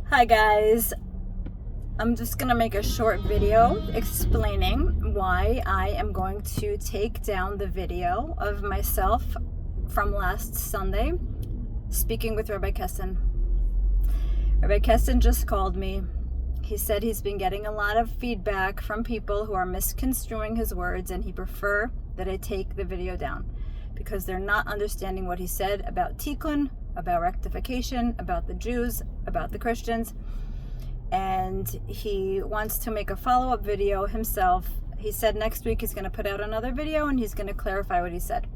Hi guys, I'm just gonna make a short video explaining why I am going to take down the video of myself from last Sunday speaking with Rabbi Kessin. Rabbi Kessin just called me. He said he's been getting a lot of feedback from people who are misconstruing his words, and he prefer that I take the video down because they're not understanding what he said about tikkun, about rectification, about the Jews, about the Christians, and he wants to make a follow-up video himself. He said next week he's going to put out another video and he's going to clarify what he said.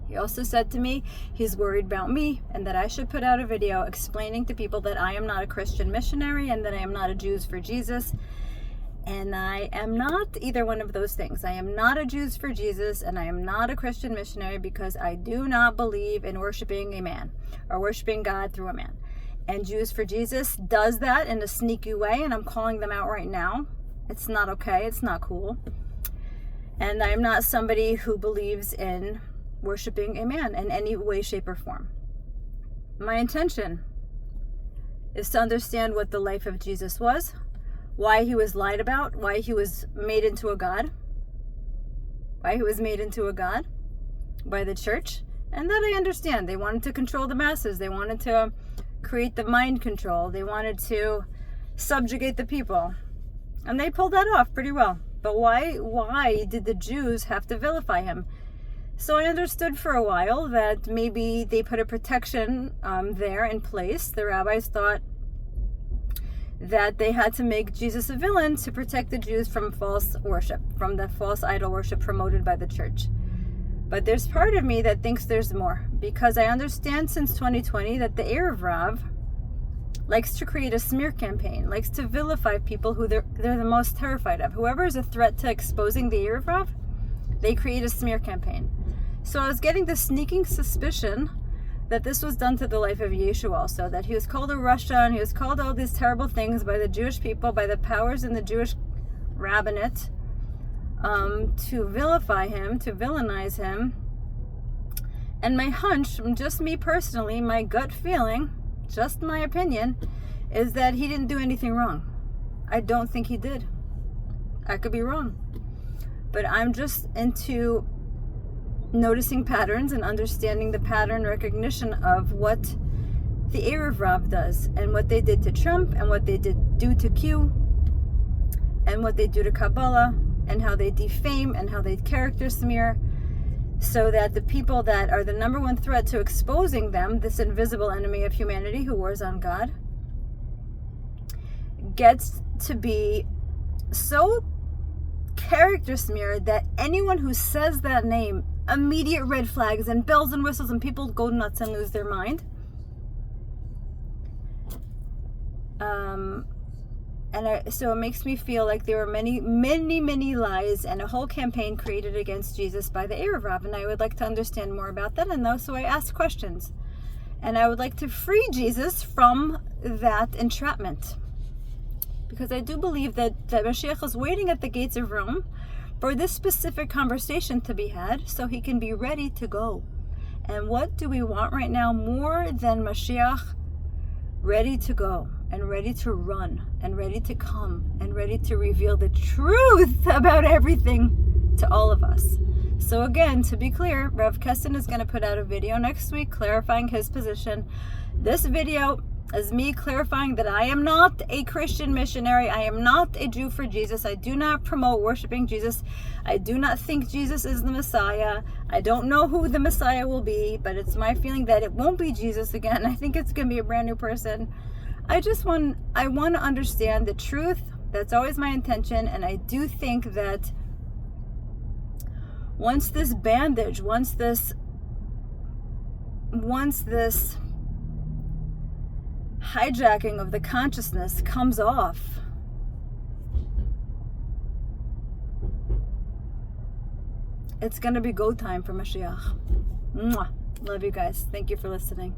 He also said to me he's worried about me and that I should put out a video explaining to people that I am not a Christian missionary and that I am not a Jews for Jesus. And I am not either one of those things. I am not a Jews for Jesus and I am not a Christian missionary because I do not believe in worshiping a man or worshiping God through a man. And Jews for Jesus does that in a sneaky way, and I'm calling them out right now. It's not okay. It's not cool. And I'm not somebody who believes in worshiping a man in any way, shape, or form. My intention is to understand what the life of Jesus was, why he was lied about, why he was made into a god, by the church, and that I understand. They wanted to control the masses. They wanted to create the mind control. They wanted to subjugate the people, and they pulled that off pretty well. But why did the Jews have to vilify him? So I understood for a while that maybe they put a protection there in place. The rabbis thought that they had to make Jesus a villain to protect the Jews from false worship, from the false idol worship promoted by the church. But there's part of me that thinks there's more, because I understand since 2020 that the Erev Rav likes to create a smear campaign, likes to vilify people who they're the most terrified of. Whoever is a threat to exposing the Erev Rav, they create a smear campaign. So I was getting the sneaking suspicion that this was done to the life of Yeshua also, that he was called a Russia and he was called all these terrible things by the Jewish people, by the powers in the Jewish rabbinate, to vilify him, to villainize him. And my hunch, just me personally, my gut feeling, just my opinion, is that he didn't do anything wrong. I don't think he did. I could be wrong. But I'm just into noticing patterns and understanding the pattern recognition of what the Erev Rav does and what they did to Trump and what they do to Q and what they do to Kabbalah and how they defame and how they character smear, so that the people that are the number one threat to exposing them, this invisible enemy of humanity who wars on God, gets to be so character smeared that anyone who says that name, immediate red flags and bells and whistles, and people go nuts and lose their mind. So it makes me feel like there were many lies and a whole campaign created against Jesus by the Erev Rav, and I would like to understand more about that. And so I asked questions, and I would like to free Jesus from that entrapment, because I do believe that Mashiach is waiting at the gates of Rome for this specific conversation to be had so he can be ready to go. And what do we want right now more than Mashiach ready to go and ready to run and ready to come and ready to reveal the truth about everything to all of us? So again, to be clear, Rav Kessin is going to put out a video next week clarifying his position. This video is me clarifying that I am not a Christian missionary. I am not a Jew for Jesus. I do not promote worshiping Jesus. I do not think Jesus is the Messiah. I don't know who the Messiah will be, but it's my feeling that it won't be Jesus again. I think it's going to be a brand new person. I want to understand the truth. That's always my intention. And I do think that once this bandage, once this hijacking of the consciousness comes off, it's going to be go time for Mashiach. Mwah. Love you guys. Thank you for listening.